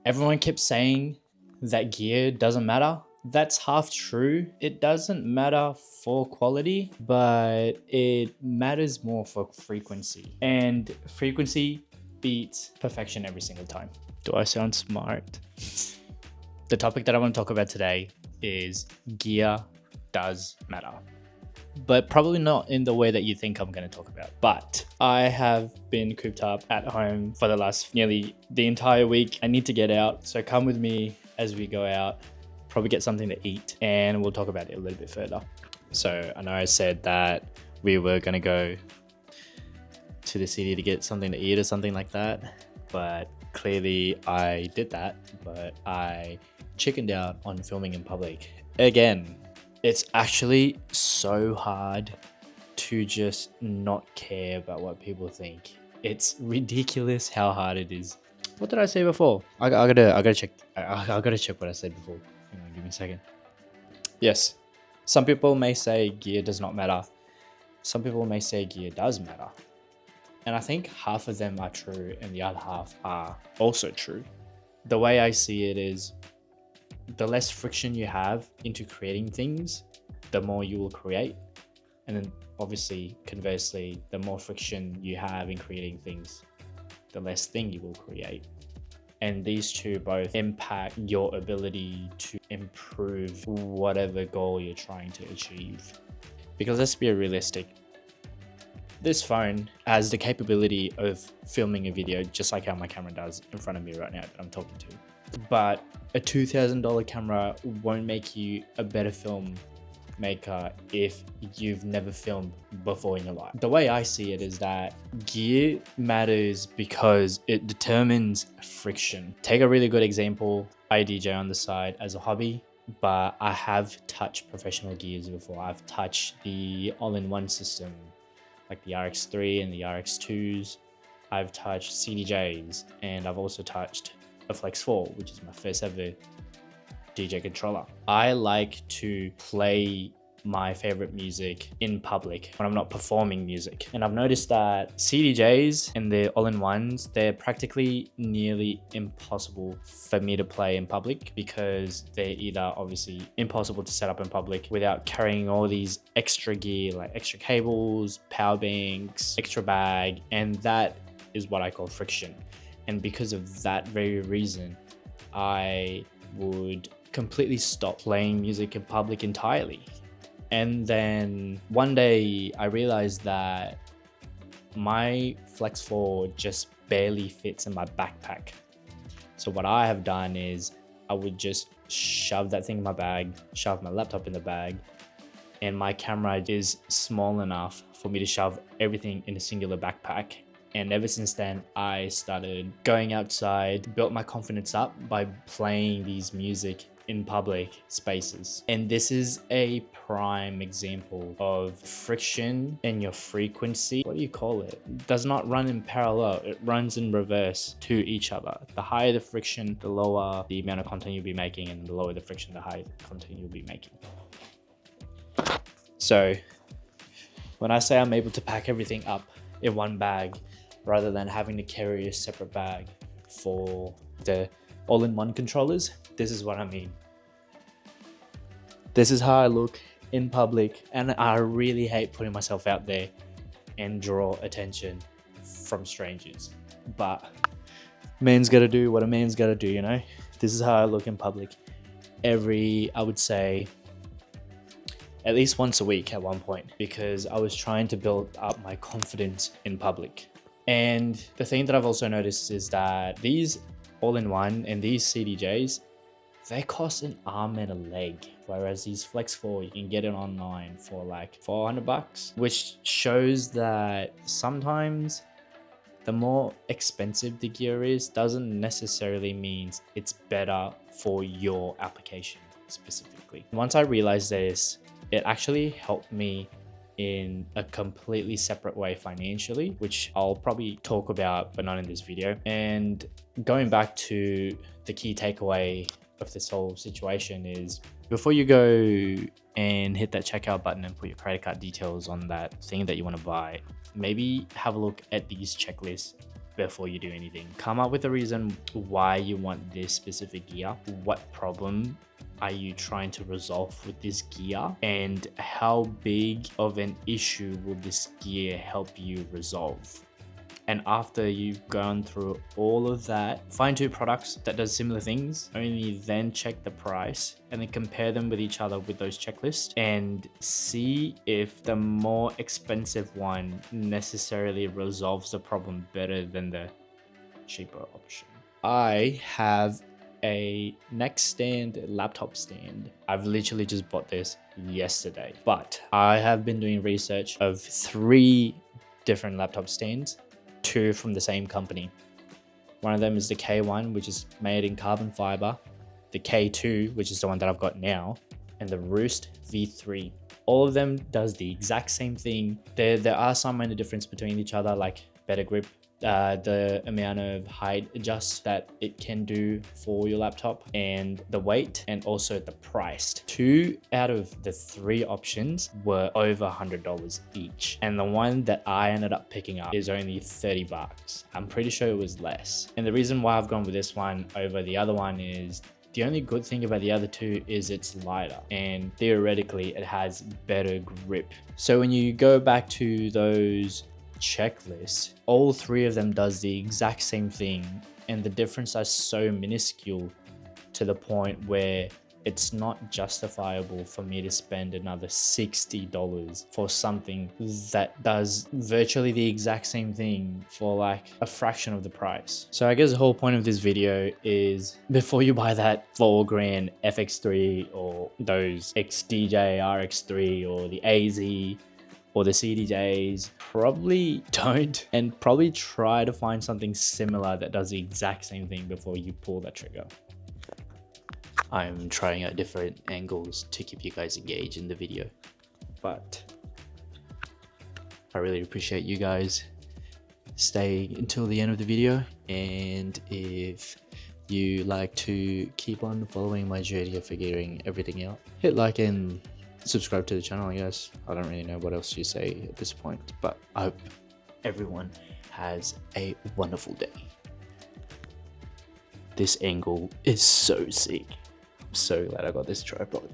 Everyone kept saying that gear doesn't matter. That's half true. It doesn't matter for quality, but it matters more for frequency. And frequency beats perfection every single time. Do I sound smart? The topic that I want to talk about today is gear does matter, but probably not in the way that you think I'm going to talk about. But I have been cooped up at home for the last nearly the entire week. I need to get out, so come with me as we go out, probably get something to eat, and we'll talk about it a little bit further. So I know I said that we were going to go to the city to get something to eat or something like that, but clearly I did that, but I chickened out on filming in public again. It's actually so hard to just not care about what people think. It's ridiculous how hard it is. What did I say before? I gotta check. I gotta check what I said before. Hang on, give me a second. Yes, some people may say gear does not matter. Some people may say gear does matter. And I think half of them are true and the other half are also true. The way I see it is the less friction you have into creating things, the more you will create. And then obviously, conversely, the more friction you have in creating things, the less thing you will create. And these two both impact your ability to improve whatever goal you're trying to achieve. Because let's be realistic, this phone has the capability of filming a video just like how my camera does in front of me right now that I'm talking to. But a $2,000 camera won't make you a better filmmaker if you've never filmed before in your life. The way I see it is that gear matters because it determines friction. Take a really good example. I DJ on the side as a hobby, but I have touched professional gears before. I've touched the all-in-one system, like the RX3 and the RX2s. I've touched CDJs, and I've also touched a Flex 4, which is my first ever DJ controller. I like to play my favorite music in public when I'm not performing music. And I've noticed that CDJs and the all-in-ones, they're practically nearly impossible for me to play in public because they're either obviously impossible to set up in public without carrying all these extra gear, like extra cables, power banks, extra bag, and that is what I call friction. And because of that very reason, I would completely stop playing music in public entirely. And then one day I realized that my Flex 4 just barely fits in my backpack. So what I have done is I would just shove that thing in my bag, shove my laptop in the bag, and my camera is small enough for me to shove everything in a singular backpack. And ever since then, I started going outside, built my confidence up by playing these music in public spaces. And this is a prime example of friction and your frequency. What do you call it? It does not run in parallel, it runs in reverse to each other. The higher the friction, the lower the amount of content you'll be making, and the lower the friction, the higher the content you'll be making. So when I say I'm able to pack everything up in one bag, rather than having to carry a separate bag for the all-in-one controllers, this is what I mean. This is how I look in public, and I really hate putting myself out there and draw attention from strangers. But man's gotta do what a man's gotta do, you know? This is how I look in public I would say, at least once a week at one point, because I was trying to build up my confidence in public. And the thing that I've also noticed is that these all-in-one and these CDJs, they cost an arm and a leg. Whereas these Flex 4, you can get it online for like $400, which shows that sometimes the more expensive the gear is doesn't necessarily mean it's better for your application specifically. Once I realized this, it actually helped me in a completely separate way financially, which I'll probably talk about, but not in this video. And going back to the key takeaway of this whole situation is, before you go and hit that checkout button and put your credit card details on that thing that you want to buy, maybe have a look at these checklists before you do anything. Come up with a reason why you want this specific gear. What problem are you trying to resolve with this gear? And how big of an issue will this gear help you resolve? And after you've gone through all of that, find two products that does similar things, only then check the price and then compare them with each other with those checklists and see if the more expensive one necessarily resolves the problem better than the cheaper option. I have a neck stand, laptop stand. I've literally just bought this yesterday, but I have been doing research of 3 different laptop stands, 2 from the same company. One of them is the K1, which is made in carbon fiber, the K2, which is the one that I've got now, and the Roost V3. All of them does the exact same thing. There are some minor difference between each other, like better grip, the amount of height adjust that it can do for your laptop, and the weight, and also the price. 2 out of the 3 options were over $100 each, and the one that I ended up picking up is only 30 bucks. I'm pretty sure it was less. And the reason why I've gone with this one over the other one is the only good thing about the other 2 is it's lighter, and theoretically it has better grip. So when you go back to those checklists, all 3 of them does the exact same thing, and the difference is so minuscule to the point where it's not justifiable for me to spend another $60 for something that does virtually the exact same thing for like a fraction of the price. So I guess the whole point of this video is, before you buy that $4,000 FX3 or those XDJ RX3 or the AZ or the CDJs, probably don't, and probably try to find something similar that does the exact same thing before you pull that trigger. I'm trying out different angles to keep you guys engaged in the video, but I really appreciate you guys staying until the end of the video. And if you like to keep on following my journey of figuring everything out, hit like and subscribe to the channel. I guess I don't really know what else to say at this point, but I hope everyone has a wonderful day. This angle is so sick. I'm so glad I got this tripod.